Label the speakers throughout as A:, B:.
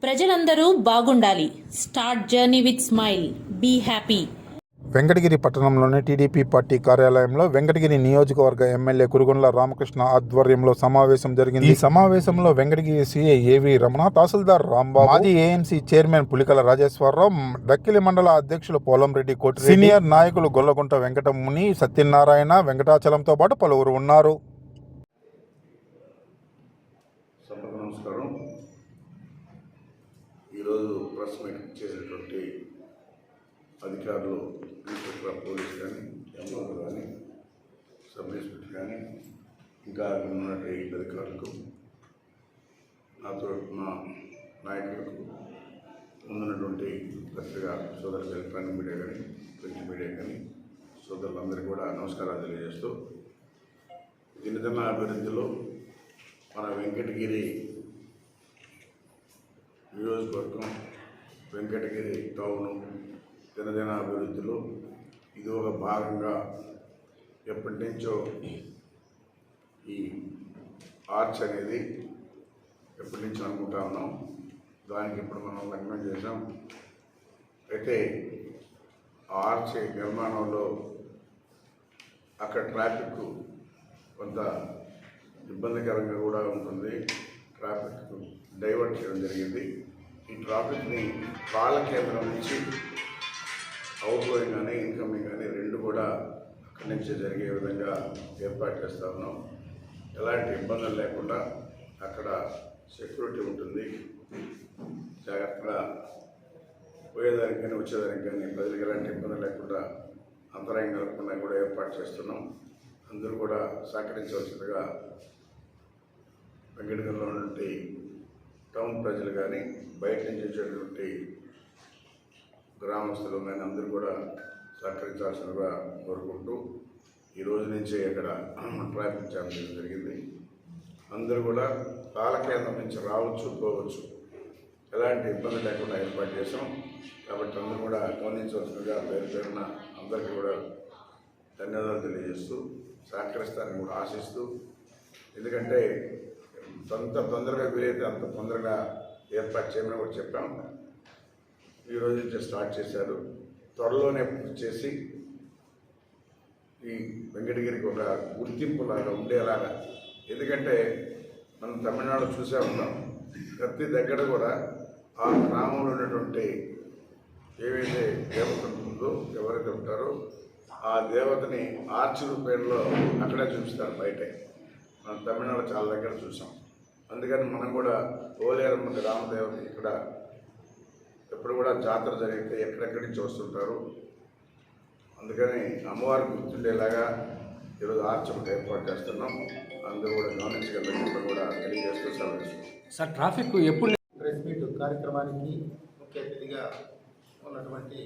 A: ప్రజలందరూ బాగుండాలి. Start journey with smile. Be happy.
B: Venkatagiri పట్టణంలోని టీడీపీ పార్టీ కార్యాలయంలో వెంకటగిరి నియోజకవర్గ ఎమ్మెల్యే కురుగుండ్ల రామకృష్ణ ఆధ్వర్యంలో సమావేశం జరిగింది. ఈ సమావేశంలో వెంకటగిరి సీఐ ఏవి రమణ, తహసీల్దార్ రాంబాబు, మాజీ ఏఎంసీ చైర్మన్ పులికల రాజేశ్వరరావు, డక్కిలి మండల అధ్యక్షులు పోలంరెడ్డి కోటి, సీనియర్ నాయకులు గొల్లగుంట వెంకటముని, సత్యనారాయణ, వెంకటాచలంతో పాటు పలువురు ఉన్నారు.
C: నమస్కారం. ఈరోజు ప్రెస్ మీట్ చేసినటువంటి అధికారులు, ఇన్స్పెక్టర్ పోలీస్ కానీ, ఎంఆర్ఓ కానీ, సబ్ ఇన్స్పెక్టర్ కానీ, ఇంకా ఉన్నటువంటి అధికారులకు, నాతో మా నాయకులకు, ముందున్నటువంటి పత్రిక సోదరులు, ఎలక్ట్రానిక్ మీడియా కానీ, ప్రింట్ మీడియా కానీ సోదరులందరికీ కూడా నమస్కారాలు తెలియజేస్తూ, దినదిన అభివృద్ధిలో మన వెంకటగిరి నియోజకవర్గం, వెంకటగిరి టౌను దినదిన అభివృద్ధిలో ఇది ఒక భాగంగా ఎప్పటి నుంచో ఈ ఆర్చ్ అనేది ఎప్పటి నుంచో అనుకుంటా ఉన్నాం. దానికి ఇప్పుడు మనం లగ్నం చేసాం. అయితే ఆర్చ్ నిర్మాణంలో అక్కడ ట్రాఫిక్ కొంత ఇబ్బందికరంగా కూడా ఉంటుంది. ట్రాఫిక్ డైవర్ట్ చేయడం జరిగింది. ఈ ట్రాఫిక్ని పాల కేంద్రం నుంచి అవుట్ గోయింగ్ కానీ ఇన్కమింగ్ కానీ రెండు కూడా అక్కడి నుంచి జరిగే విధంగా ఏర్పాటు చేస్తూ ఉన్నాం. ఎలాంటి ఇబ్బందులు లేకుండా అక్కడ సెక్యూరిటీ ఉంటుంది. జాగ్రత్తగా పోయేదానికి కానీ వచ్చేదానికి కానీ ప్రజలకు ఎలాంటి ఇబ్బంది లేకుండా, అంతరాయం కలగకుండా కూడా ఏర్పాటు చేస్తున్నాం. అందరూ కూడా సహకరించవలసిందిగా వెంకటగిరిలో ఉన్నటువంటి టౌన్ ప్రజలు కానీ, బయట నుంచి వచ్చేటువంటి గ్రామస్తులు కానీ అందరూ కూడా సహకరించాల్సిందిగా కోరుకుంటూ, ఈ రోజు నుంచే అక్కడ ట్రాఫిక్ జామ్ చేయడం జరిగింది. అందరూ కూడా పాల కేంద్రం నుంచి రావచ్చు, పోవచ్చు, ఎలాంటి ఇబ్బంది లేకుండా ఏర్పాటు చేసాం. కాబట్టి అందరూ కూడా గమనించవలసిందిగా పేరు పేరున అందరికీ కూడా ధన్యవాదాలు తెలియజేస్తూ, సహకరిస్తారని కూడా ఆశిస్తూ, ఎందుకంటే తొందరగా వీలైతే అంత తొందరగా ఏర్పాటు చేయమని కూడా చెప్పాం. ఈరోజు నుంచి స్టార్ట్ చేశారు. త్వరలోనే పూర్తి చేసి ఈ వెంకటగిరికి ఒక గుర్తింపులాగా ఉండేలాగా, ఎందుకంటే మనం తమిళనాడు చూసే ఉంటాం, ప్రతి దగ్గర కూడా ఆ గ్రామంలో ఉన్నటువంటి ఏవైతే దేవత ఉంటుందో, ఎవరైతే ఉంటారో ఆ దేవతని ఆర్చ్ రూపంలో అక్కడే చూపిస్తారు. బయటే మనం తమిళనాడు చాలా దగ్గర చూసాం. అందుకని మనం కూడా ఓలేరమ్మ గ్రామదేవత ఇక్కడ ఎప్పుడు కూడా జాతర జరిగితే ఎక్కడెక్కడి నుంచి వస్తుంటారు. అందుకని అమ్మవారు గుర్తుండేలాగా ఈరోజు ఆర్చ్ ఒకటి ఏర్పాటు చేస్తున్నాం. అందరూ కూడా గమనించగలిగినప్పుడు కూడా తెలియజేస్తూ సెలవు.
D: సార్, ట్రాఫిక్ ఎప్పుడు
E: ప్రెస్ మీట్ కార్యక్రమానికి ముఖ్య అతిథిగా ఉన్నటువంటి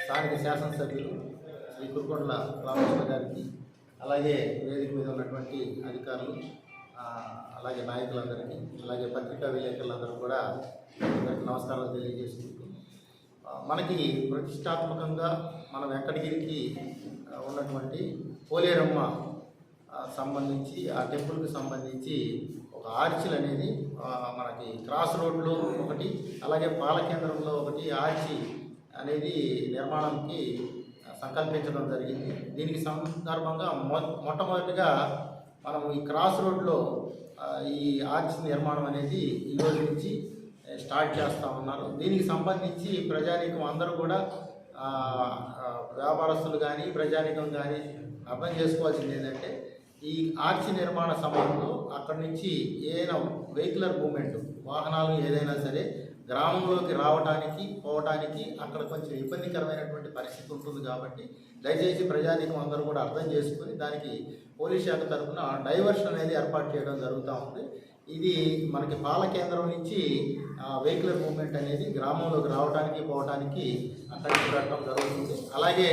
E: స్థానిక శాసనసభ్యులు శ్రీ కురుగుండ్ల రామకృష్ణ గారికి, అలాగే వేదిక మీద ఉన్నటువంటి అధికారులు, అలాగే నాయకులందరికీ, అలాగే పత్రికా విలేకరులందరూ కూడా నమస్కారాలు తెలియజేసుకుంటూ, మనకి ప్రతిష్టాత్మకంగా మన వెంకటగిరికి ఉన్నటువంటి పోలేరమ్మ సంబంధించి, ఆ టెంపుల్కి సంబంధించి ఒక ఆర్చిల్ అనేది మనకి క్రాస్ రోడ్లో ఒకటి, అలాగే పాలకేంద్రంలో ఒకటి ఆర్చి అనేది నిర్మాణానికి సంకల్పించడం జరిగింది. దీనికి సందర్భంగా మొట్టమొదటిగా మనం ఈ క్రాస్ రోడ్లో ఈ ఆర్చ్ నిర్మాణం అనేది ఈరోజు నుంచి స్టార్ట్ చేస్తూ ఉన్నారు. దీనికి సంబంధించి ప్రజానీకం అందరూ కూడా, వ్యాపారస్తులు కానీ ప్రజానీకం కానీ అర్థం చేసుకోవాల్సింది ఏంటంటే, ఈ ఆర్చ్ నిర్మాణ సమయంలో అక్కడి నుంచి ఏదైనా వెహికులర్ మూవ్మెంట్, వాహనాలు ఏదైనా సరే గ్రామంలోకి రావడానికి పోవడానికి అక్కడ కొంచెం ఇబ్బందికరమైనటువంటి పరిస్థితి ఉంటుంది. కాబట్టి దయచేసి ప్రజానీకం అందరూ కూడా అర్థం చేసుకుని దానికి పోలీస్ శాఖ తరఫున డైవర్షన్ అనేది ఏర్పాటు చేయడం జరుగుతూ ఉంది. ఇది మనకి పాల కేంద్రం నుంచి వెహికులర్ మూవ్మెంట్ అనేది గ్రామంలోకి రావడానికి పోవడానికి అక్కడికి పెట్టడం జరుగుతుంది. అలాగే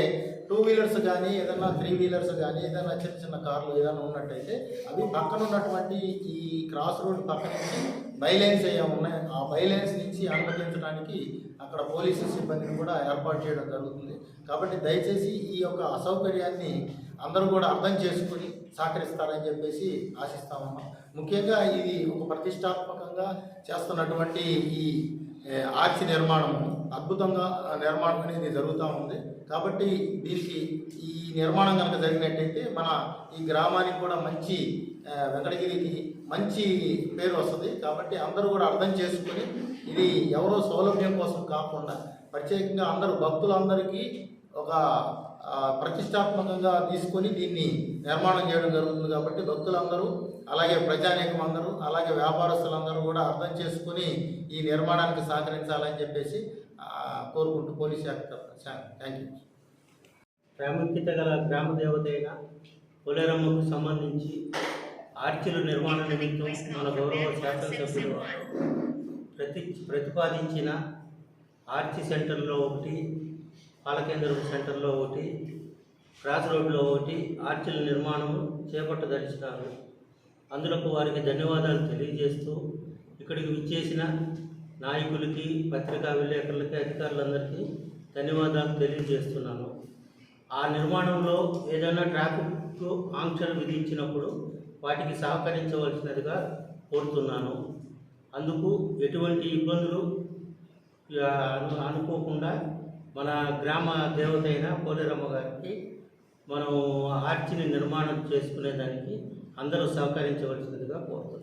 E: 2 వీలర్స్ కానీ, ఏదైనా 3 వీలర్స్ కానీ, ఏదైనా చిన్న చిన్న కార్లు ఏదైనా ఉన్నట్టయితే అవి పక్కన ఉన్నటువంటి ఈ క్రాస్ రోడ్ పక్క నుంచి బైలైన్స్ అయ్యా ఉన్నాయి. ఆ బైలైన్స్ నుంచి అనుమతించడానికి అక్కడ పోలీసు సిబ్బందిని కూడా ఏర్పాటు చేయడం జరుగుతుంది. కాబట్టి దయచేసి ఈ యొక్క అసౌకర్యాన్ని అందరూ కూడా అర్థం చేసుకుని సహకరిస్తారని చెప్పేసి ఆశిస్తామమ్మా. ముఖ్యంగా ఇది ఒక ప్రతిష్టాత్మకంగా చేస్తున్నటువంటి ఈ ఆర్చి నిర్మాణం అద్భుతంగా నిర్మాణం అనేది జరుగుతూ ఉంది. కాబట్టి దీనికి ఈ నిర్మాణం కనుక జరిగినట్టయితే మన ఈ గ్రామానికి కూడా మంచి వెంకటగిరికి మంచి పేరు వస్తుంది. కాబట్టి అందరూ కూడా అర్థం చేసుకొని ఇది ఎవరో సౌలభ్యం కోసం కాకుండా ప్రత్యేకంగా అందరూ భక్తులందరికీ ఒక ప్రతిష్టాత్మకంగా తీసుకొని దీన్ని నిర్మాణం చేయడం జరుగుతుంది. కాబట్టి భక్తులందరూ అలాగే ప్రజానీకం అందరూ అలాగే వ్యాపారస్తులందరూ కూడా అర్థం చేసుకుని ఈ నిర్మాణానికి సహకరించాలని చెప్పేసి కోరుకుంటూ పోలీస్ శాఖ థ్యాంక్ యూ.
D: ప్రాముఖ్యత గల గ్రామ దేవత అయిన పోలేరమ్మకు సంబంధించి ఆర్చిల నిర్మాణ నిమిత్తం మన గౌరవ శాసనసభ్యులు ప్రతిపాదించిన ఆర్చి సెంటర్లో ఒకటి, పాలకేంద్రం సెంటర్లో ఒకటి, క్రాస్ రోడ్లో ఒకటి ఆర్చిల నిర్మాణం చేపట్టదలిచినారు. అందులో వారికి ధన్యవాదాలు తెలియజేస్తూ ఇక్కడికి విచ్చేసిన నాయకులకి, పత్రికా విలేకరులకి, అధికారులందరికీ ధన్యవాదాలు తెలియజేస్తున్నాను. ఆ నిర్మాణంలో ఏదైనా ట్రాఫిక్ ఆంక్షలు విధించినప్పుడు వాటికి సహకరించవలసినదిగా కోరుతున్నాను. అందుకు ఎటువంటి ఇబ్బందులు అనుకోకుండా మన గ్రామ దేవత అయిన పోలేరమ్మ గారికి మనం ఆర్చిని నిర్మాణం చేసుకునేదానికి అందరూ సహకరించవలసినదిగా కోరుతున్నాను.